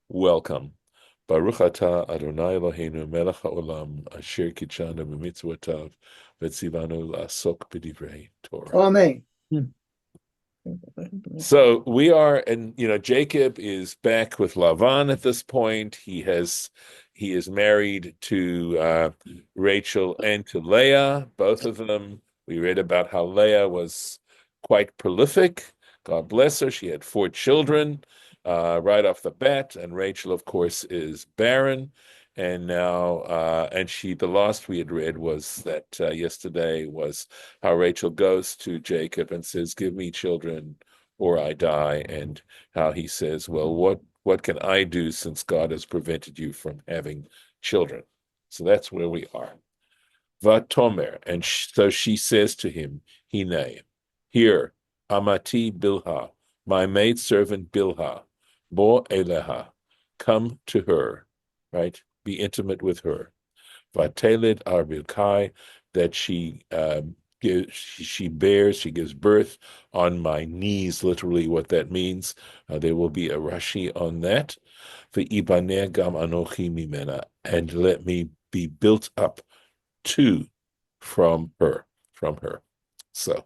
Welcome. Baruch atah Adonai Eloheinu melech haolam asher kitshanu b'mitzvotav v'tzivanu la'asok b'divrei Torah. Amen. So we are, and Jacob is back with Lavan at this point. He is married to Rachel and to Leah, both of them. We read about how Leah was quite prolific. God bless her. She had 4 children right off the bat, and Rachel, of course, is barren. And now, the last we had read was that yesterday was how Rachel goes to Jacob and says, "Give me children or I die," and how he says, "Well, what can I do since God has prevented you from having children?" So that's where we are. Vatomer, and so she says to him, Hine, here, Amati Bilha, my maidservant Bilha, Bo Eleha, come to her, right? Be intimate with her. Vateled Arbilkai, that she gives birth on my knees, literally what that means. There will be a Rashi on that. V'ibaneh gam anochi mimena, and let me be built up too from her. So,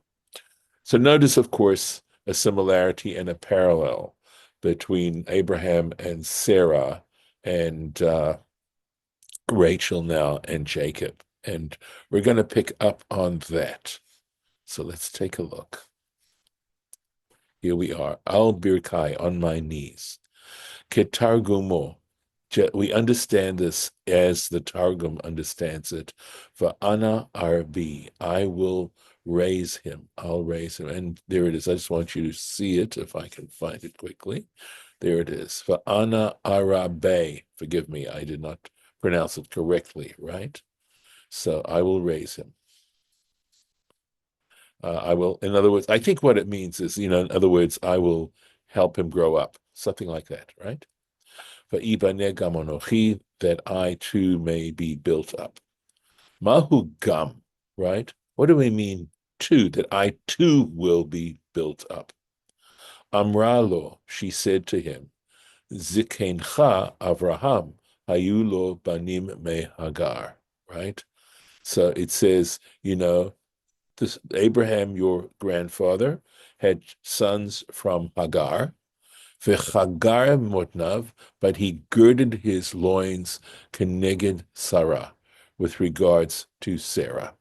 so notice, of course, a similarity and a parallel between Abraham and Sarah and Rachel now and Jacob. And we're going to pick up on that. So let's take a look. Here we are. Al birkai, on my knees. Ketargumo. We understand this as the Targum understands it. Va'ana arbi, I will raise him. I'll raise him. And there it is. I just want you to see it if I can find it quickly. There it is. Va'ana arabe. Forgive me, I did not pronounce it correctly, right? So I will raise him. I will, in other words, I think what it means is, in other words, I will help him grow up, something like that, right? Va'ibaneh gam anochi, that I too may be built up. Mahu gam, right? What do we mean too? That I too will be built up. Amralo, she said to him, Zikencha Avraham, hayulo banim me Hagar, right? So it says, this Abraham, your grandfather, had sons from Hagar, v'chagar motnav, but he girded his loins keneged Sarah, with regards to Sarah.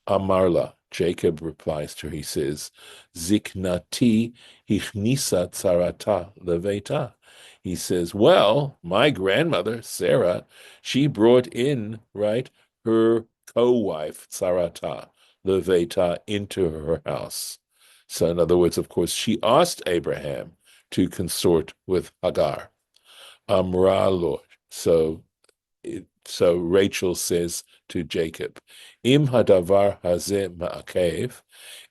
Amarla, Jacob replies to her, he says, Ziknati hichnisa tsarata leveta. He says, well, my grandmother, Sarah, she brought in, right, her co-wife, Tsarata, leveta, into her house. So in other words, of course, she asked Abraham to consort with Hagar. Amra Lord. So Rachel says to Jacob, Im hadavar hazeh ma'akev,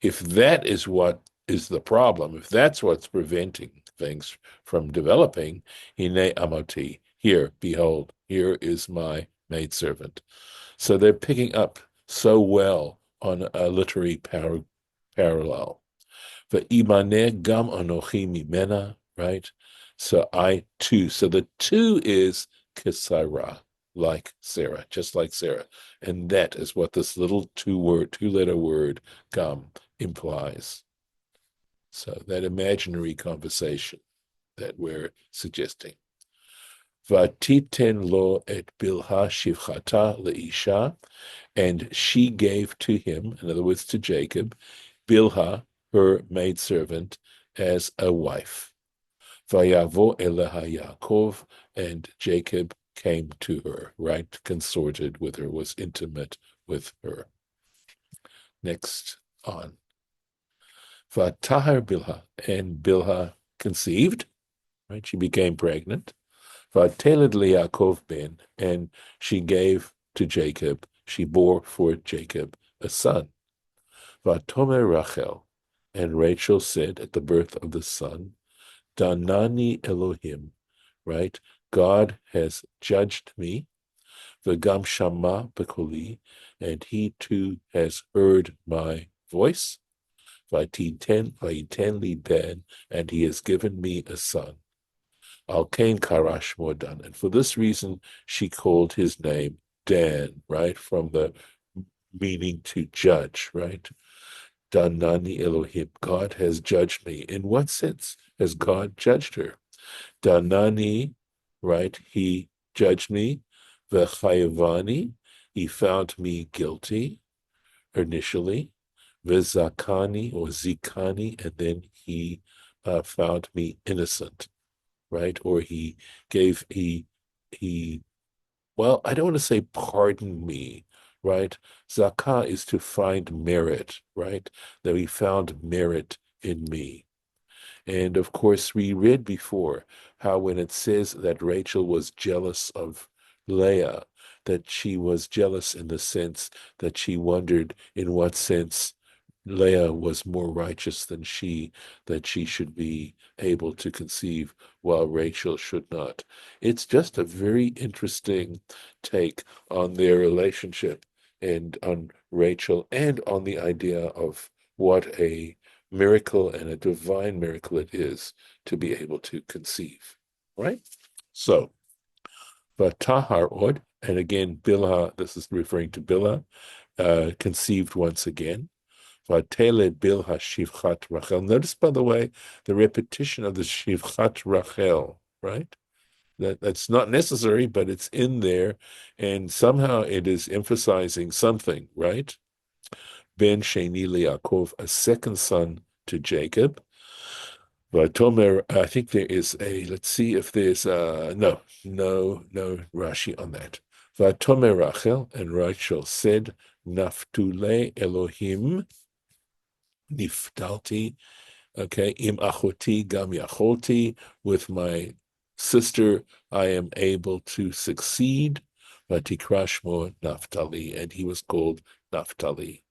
if that is what is the problem, if that's what's preventing things from developing, hine amoti, here, behold, here is my maidservant. So they're picking up so well on a literary parallel. V'ibaneh gam anochi mimena, right? So I too. So the two is Kisara, like Sarah, just like Sarah. And that is what this little two-letter word gam implies. So that imaginary conversation that we're suggesting. Vatiten lo et Bilha shivchata leisha, and she gave to him, in other words, to Jacob, Bilha, her maidservant, as a wife. Vayavo eleha Yaakov, and Jacob came to her, right? Consorted with her, was intimate with her. Next on. Vatahar Bilha, and Bilha conceived, right? She became pregnant. Vateled Yaakov ben, and she gave to Jacob, she bore for Jacob a son. Vatomer Rachel, and Rachel said at the birth of the son, Danani Elohim, right? God has judged me. V'gam shama b'koli, and he too has heard my voice. V'yiten li ben, and he has given me a son. Al Kain Karash Mordan. And for this reason, she called his name Dan, right? From the meaning to judge, right? Danani Elohim. God has judged me. In what sense has God judged her? Danani, right? He judged me. V'chayavani, he found me guilty initially. V'zakani or zikani, and then he found me innocent, right? Or he well, I don't want to say pardon me, right? Zakah is to find merit, right? That he found merit in me. And of course, we read before how when it says that Rachel was jealous of Leah, that she was jealous in the sense that she wondered in what sense Leah was more righteous than she, that she should be able to conceive while Rachel should not. It's just a very interesting take on their relationship and on Rachel and on the idea of what a miracle and a divine miracle it is to be able to conceive, right? So, Vatahar Od, and again, Bilha, this is referring to Bilha, conceived once again. Vatele Bilha Shivchat Rachel. Notice, by the way, the repetition of the Shivchat Rachel, right? That's not necessary, but it's in there, and somehow it is emphasizing something, right? Ben Sheni Yaakov, a second son to Jacob. Vatomer, I think there is let's see if there's no Rashi on that. Vatomer Rachel, and Rachel said, Naftule Elohim niftalti, okay, im achoti gam yacholti, with my sister I am able to succeed. Vatikrashmo Naphtali, and he was called Naphtali.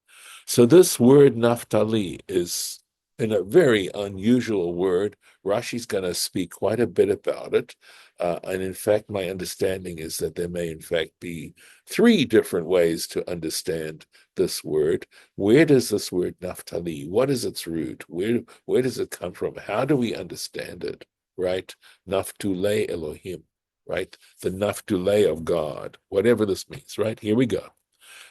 So this word Naphtali is a very unusual word. Rashi's going to speak quite a bit about it. And in fact, my understanding is that there may in fact be three different ways to understand this word. Where does this word Naphtali, what is its root? Where does it come from? How do we understand it? Right? Naftule Elohim, right? The Naftule of God, whatever this means, right? Here we go.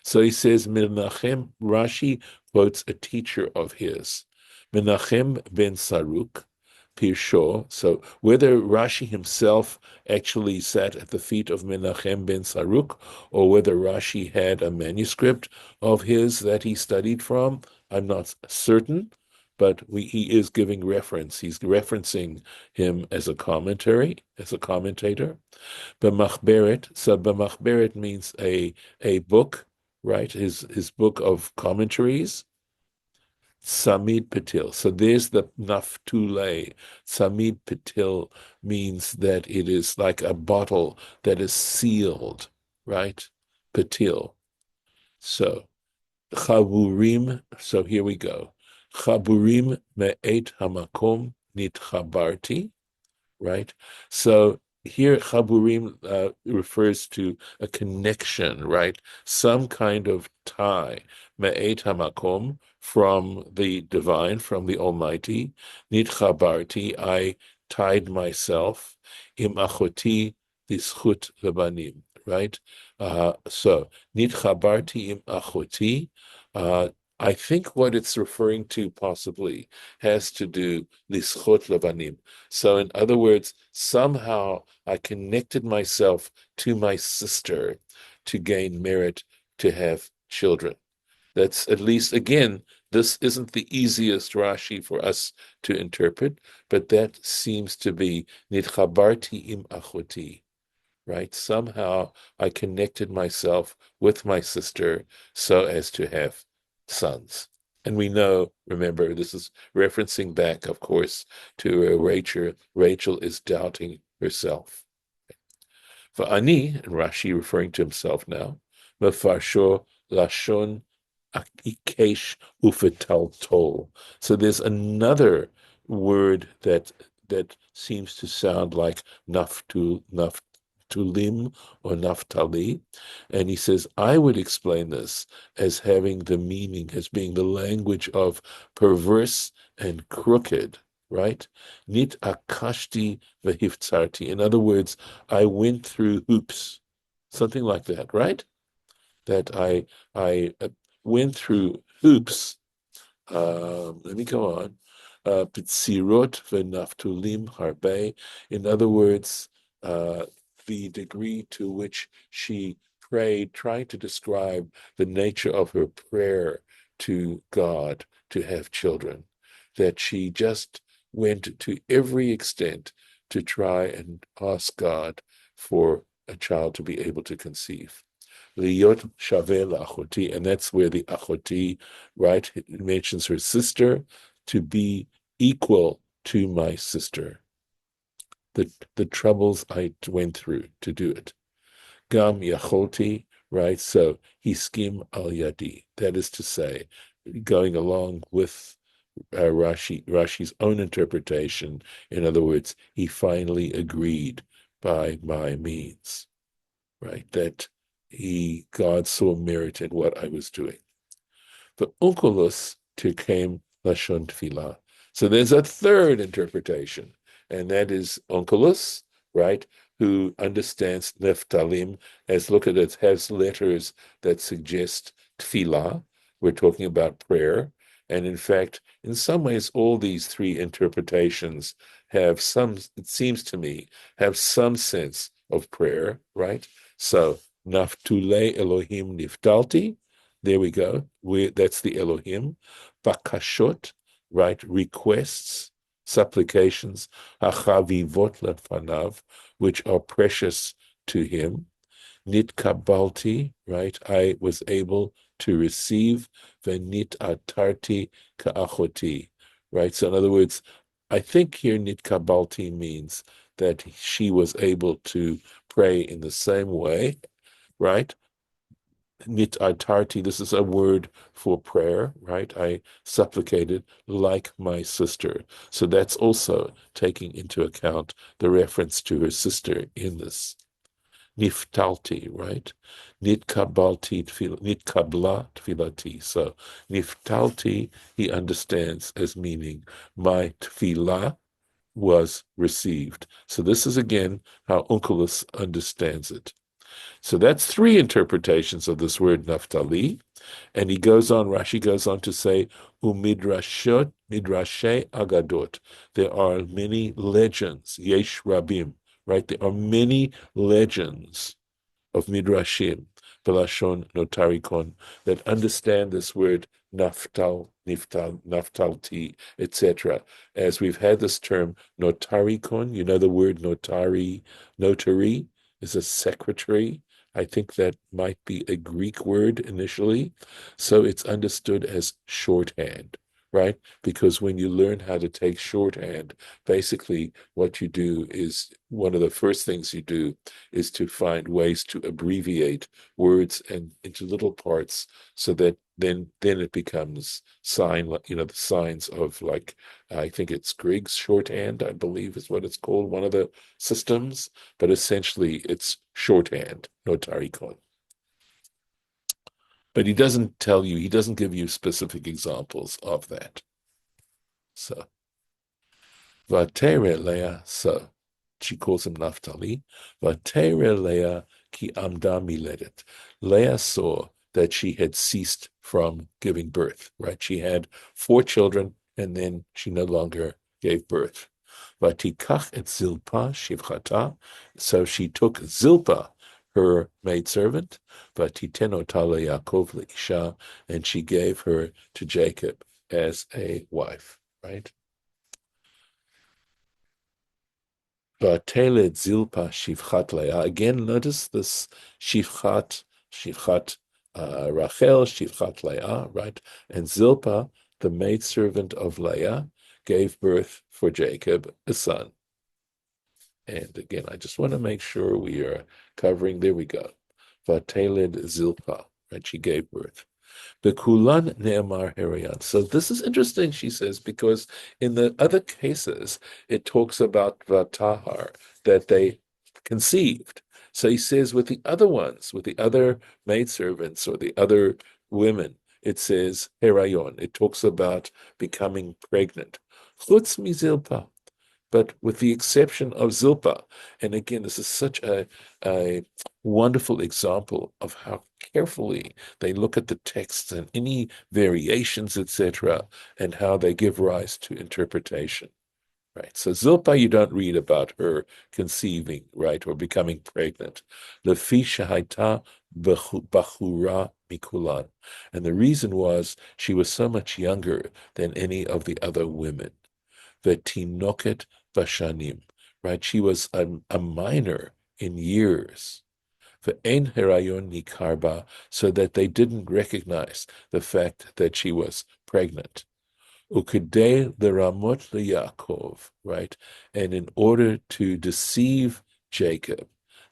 So he says, Menachem, Rashi quotes a teacher of his, Menachem ben Saruk, Pirsho. So whether Rashi himself actually sat at the feet of Menachem ben Saruk, or whether Rashi had a manuscript of his that he studied from, I'm not certain, but he is giving reference. He's referencing him as a commentary, as a commentator. B'machberet, so b'machberet means a book, right? His book of commentaries. Samid Patil. So there's the naftule. Samid Patil means that it is like a bottle that is sealed, right? Patil. So chaburim. So here we go. Chaburim me'et hamakom nitchabarti, right? So here, chaburim refers to a connection, right? Some kind of tie, me'et hamakom, from the divine, from the Almighty. Nitchabarti, I tied myself. Im achoti dischut lebanim, right? So, nitchabarti im achoti. I think what it's referring to possibly has to do lischot lebanim. So in other words, somehow I connected myself to my sister to gain merit to have children. That's at least, again, this isn't the easiest Rashi for us to interpret, but that seems to be nitchabarti im achoti, right? Somehow I connected myself with my sister so as to have sons. And we know, remember, this is referencing back, of course, to where Rachel is doubting herself. For Ani, and Rashi referring to himself now, mefarsho lashon ikesh ufetaltol. So there's another word that seems to sound like naftulim or naftali, and he says I would explain this as having the meaning as being the language of perverse and crooked, right? Nit akashti vehiftzarti. In other words, I went through hoops, something like that, right? That I went through hoops. Let me go on. B'tzirot v'naftulim harbe. In other words, the degree to which she prayed, trying to describe the nature of her prayer to God to have children, that she just went to every extent to try and ask God for a child to be able to conceive. Liyot shaveh la'achoti, and that's where the achoti, right, it mentions her sister, to be equal to my sister. The troubles I went through to do it. Gam yacholti, right? So he skim al yadi. That is to say, going along with Rashi's own interpretation. In other words, he finally agreed by my means, right? That God saw merit in what I was doing. The onkelos tirkem lashon tefillah. So there's a third interpretation, and that is onkelos, right, who understands Nephthalim as, look at it, has letters that suggest tefillah. We're talking about prayer. And in fact, in some ways, all these three interpretations have some, it seems to me, have some sense of prayer, right? So, naftule Elohim niftalti, there we go. That's the Elohim. Bakashot, right? Requests, supplications, achavivot lefanav, which are precious to him. Nit kabalti, right? I was able to receive. Venit atarti ka'achoti, right? So in other words, I think here nit kabalti means that she was able to pray in the same way, right? Nit atarti, this is a word for prayer, right? I supplicated like my sister. So that's also taking into account the reference to her sister in this. Niftalti, right? Nit kabalti nit kabla tfilati. So niftalti, he understands as meaning my tfilah was received. So this is again how Onkelos understands it. So that's three interpretations of this word Naphtali. And he goes on, Rashi goes on to say, Umidrashot, Midrashe Agadot. There are many legends, Yesh Rabim, right? There are many legends of Midrashim, Belashon Notarikon, that understand this word Naftal, Niftal, Naftalti, etc. As we've had this term Notarikon, you know the word notary is a secretary. I think that might be a Greek word initially. So it's understood as shorthand, right? Because when you learn how to take shorthand, basically what you do is one of the first things you do is to find ways to abbreviate words and into little parts so that then it becomes the signs of, like, I think it's Griggs shorthand, I believe is what it's called, one of the systems, but essentially it's shorthand, notarikon. But he doesn't give you specific examples of that. So, Vatere Leah, so she calls him Naphtali. Vatere Leah ki amda miledet. Leah saw that she had ceased from giving birth, right? She had 4 children, and then she no longer gave birth. Vatikach et Zilpah shivchata. So she took Zilpah, her maidservant, vatitenota leYaakov leisha, and she gave her to Jacob as a wife, right? Vateled Zilpah shivchat Leah. Again, notice this shivchat, Rachel, shivchat Leah, right? And Zilpah, the maidservant of Leah, gave birth for Jacob a son. And again, I just want to make sure we are covering. There we go. Vateled Zilpah, right? She gave birth. The Kulan Ne'amar Herayan. So this is interesting, she says, because in the other cases, it talks about Vatahar, that they conceived. So he says with the other ones, with the other maidservants or the other women, it says Herayon. It talks about becoming pregnant. Chutz mi Zilpah, but with the exception of Zilpah. And again, this is such a wonderful example of how carefully they look at the texts and any variations, etc., and how they give rise to interpretation. Right. So Zilpah, you don't read about her conceiving, right, or becoming pregnant. Lefi shahaita bachura mikulan. And the reason was she was so much younger than any of the other women. Vetinoket bashanim, right? She was a minor in years. Ve'en herayon nikarba, so that they didn't recognize the fact that she was pregnant. Ukidei the Ramot Yaakov, right? And in order to deceive Jacob,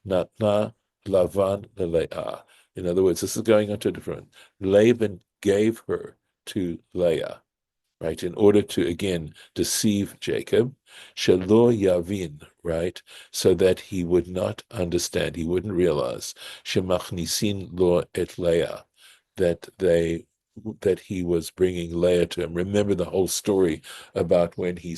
Natna Lavan Leah. In other words, this is going on to a different. Laban gave her to Leah, right? In order to again deceive Jacob, Shelo Yavin, right? So that he would not understand, he wouldn't realize, Shemachnisin lo et Leah, that they that he was bringing Leah to him. Remember the whole story about when he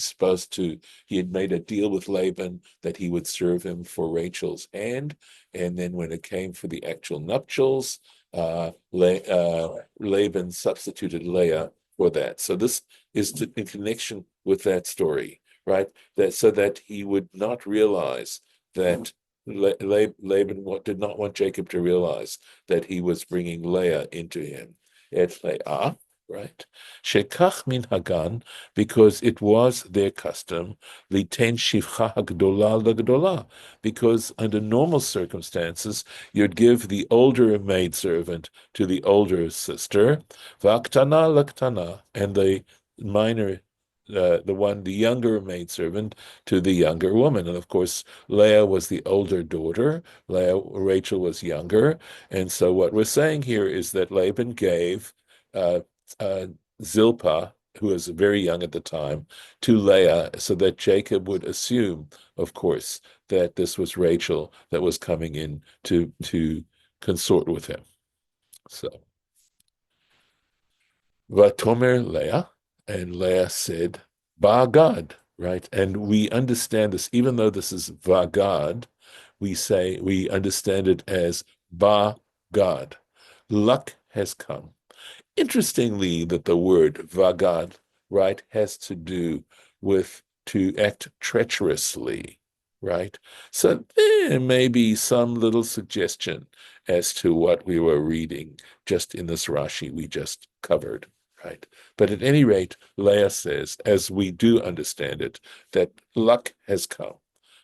had made a deal with Laban that he would serve him for Rachel's hand. And then when it came for the actual nuptials, Laban substituted Leah for that. So this is in connection with that story, right? That so that he would not realize that Laban did not want Jacob to realize that he was bringing Leah into him. Et Leah, right? Shekach min hagan, because it was their custom, liten shivcha hagdola lagdola, because under normal circumstances, you'd give the older maidservant to the older sister, v'aktana laktana, and the minor the younger maidservant to the younger woman. And of course, Leah was the older daughter. Rachel was younger. And so what we're saying here is that Laban gave uh, uh, Zilpah, who was very young at the time, to Leah so that Jacob would assume, of course, that this was Rachel that was coming in to consort with him. So, Vatomer Leah, and Leah said, Ba God, right? And we understand this, even though this is Va God, we understand it as Ba God. Luck has come. Interestingly, that the word vagad, right, has to do with to act treacherously, right? So there may be some little suggestion as to what we were reading just in this Rashi we just covered, right? But at any rate, Leah says, as we do understand it, that luck has come.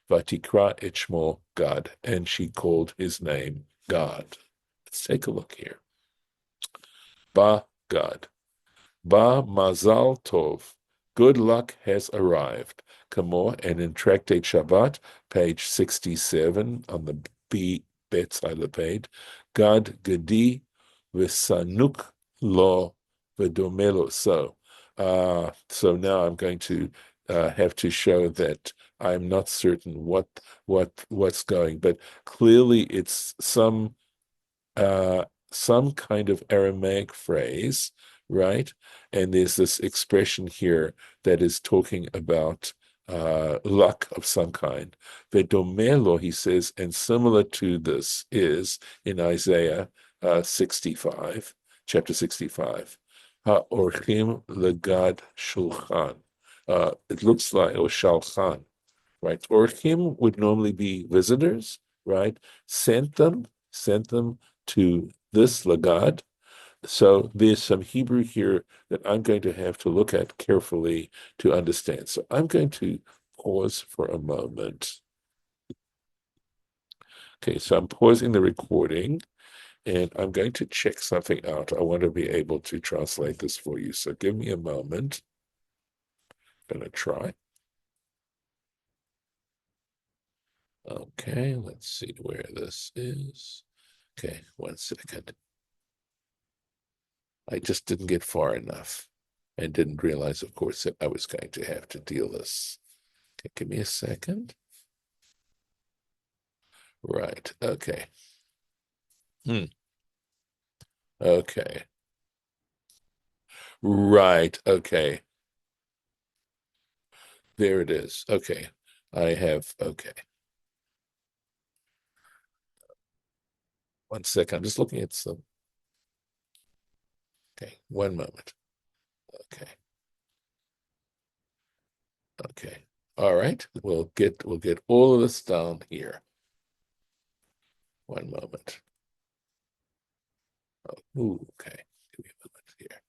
Vatikra Ichmo God, and she called his name God. Let's take a look here. Ba God. Ba Mazal Tov. Good luck has arrived. Kamo, and in Tractate Shabbat, page 67, on the B bet side of the page, Gad Gedi V'sanuk Lo V'domelo. So now I'm going to have to show that I'm not certain what's going, but clearly it's some kind of Aramaic phrase, right? And there's this expression here that is talking about luck of some kind. Vedomelo, he says, and similar to this is in Isaiah 65, chapter 65. Ha'orchim legad shulchan. It looks like, or shalchan, right? Orchim would normally be visitors, right? Sent them to this Lagad. So there's some Hebrew here that I'm going to have to look at carefully to understand. So I'm going to pause for a moment. Okay, so I'm pausing the recording and I'm going to check something out. I want to be able to translate this for you. So give me a moment. I'm going to try. Okay, let's see where this is. Okay, 1 second. I just didn't get far enough and didn't realize, of course, that I was going to have to deal this. Okay, give me a second. Right, okay. Okay. Right, okay. There it is. Okay. I have, okay. One second. I'm just looking at some. Okay. One moment. Okay. Okay. All right. We'll get all of this down here. One moment. Oh, ooh, okay. Give me a moment here.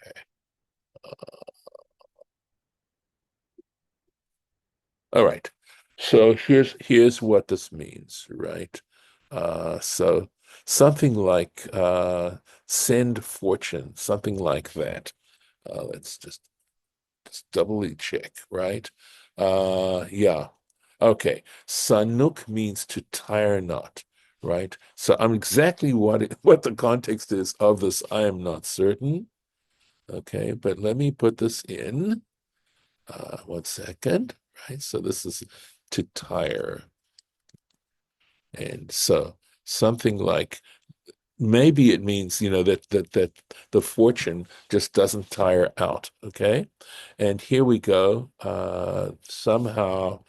Okay. All right. So here's what this means, right? So something like send fortune, something like that. Let's just doubly check, right? Yeah. Okay. Sanuk means to tire not, right? So I'm exactly what the context is of this, I am not certain. Okay, but let me put this in. One second, right? So this is to tire. And so something like maybe it means, that the fortune just doesn't tire out. Okay. And here we go. Somehow,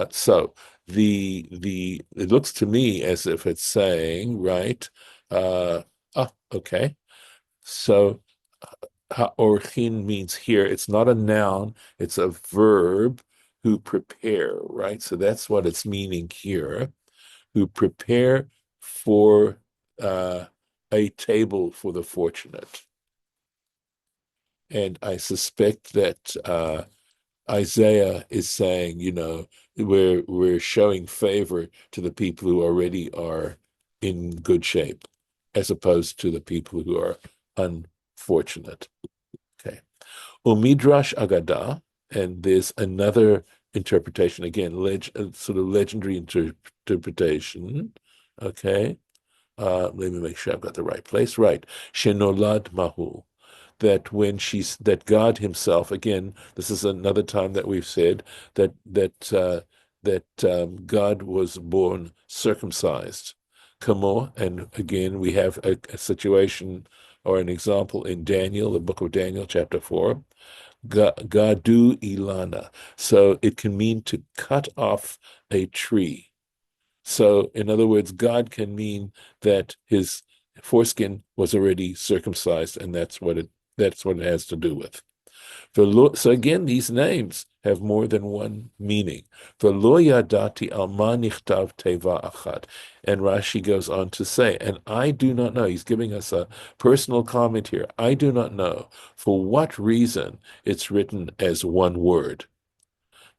so the it looks to me as if it's saying, right? Okay. So Ha'orchin means here, it's not a noun, it's a verb, who prepare, right? So that's what it's meaning here, who prepare for a table for the fortunate. And I suspect that Isaiah is saying, we're showing favor to the people who already are in good shape, as opposed to the people who are unfortunate. Okay. Umidrash Agadah, and there's another interpretation, again, sort of legendary interpretation. Okay. Let me make sure I've got the right place. Right. Shenolad Mahu. That God Himself, again, this is another time that we've said that God was born circumcised. Kamo, and again, we have a situation or an example in Daniel, the book of Daniel, chapter 4. Gadu ilana. So it can mean to cut off a tree. So, in other words, God can mean that his foreskin was already circumcised, and that's what it has to do with. So again, these names have more than one meaning. V'lo yadati al ma nichtav teva achad. And Rashi goes on to say, and I do not know, he's giving us a personal comment here. I do not know for what reason it's written as one word.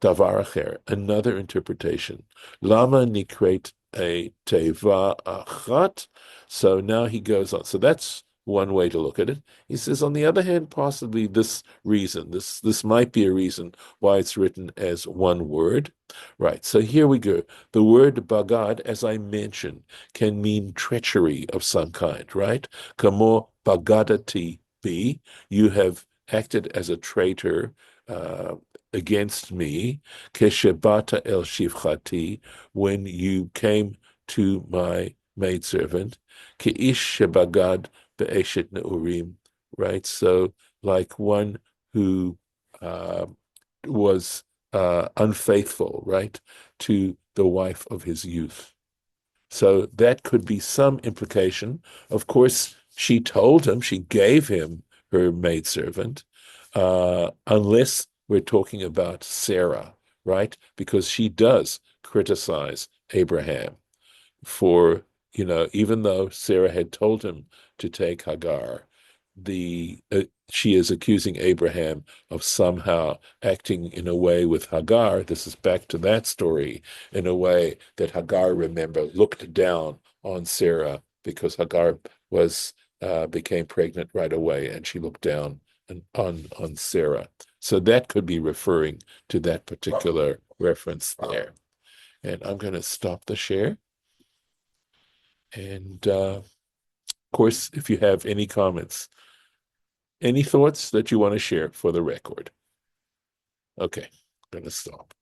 Davar acher, another interpretation. Lama nikret a teva achat. So now he goes on. So that's one way to look at it. He says, on the other hand, possibly this reason, this might be a reason why it's written as one word. Right. So here we go. The word bagad, as I mentioned, can mean treachery of some kind, right? Kamo bagadati be, you have acted as a traitor against me, keshebata el shivchati, when you came to my maidservant, keish shebagad be'eshet neurim, right? So like one who uh, was unfaithful, right, to the wife of his youth. So that could be some implication. Of course, she gave him her maidservant, unless we're talking about Sarah, right? Because she does criticize Abraham for, even though Sarah had told him to take Hagar, she is accusing Abraham of somehow acting in a way with Hagar. This is back to that story, in a way that Hagar, remember, looked down on Sarah because Hagar became pregnant right away, and she looked down on Sarah. So that could be referring to that particular reference there. And I'm going to stop the share. And of course, if you have any comments, any thoughts that you want to share for the record. Okay, I'm going to stop.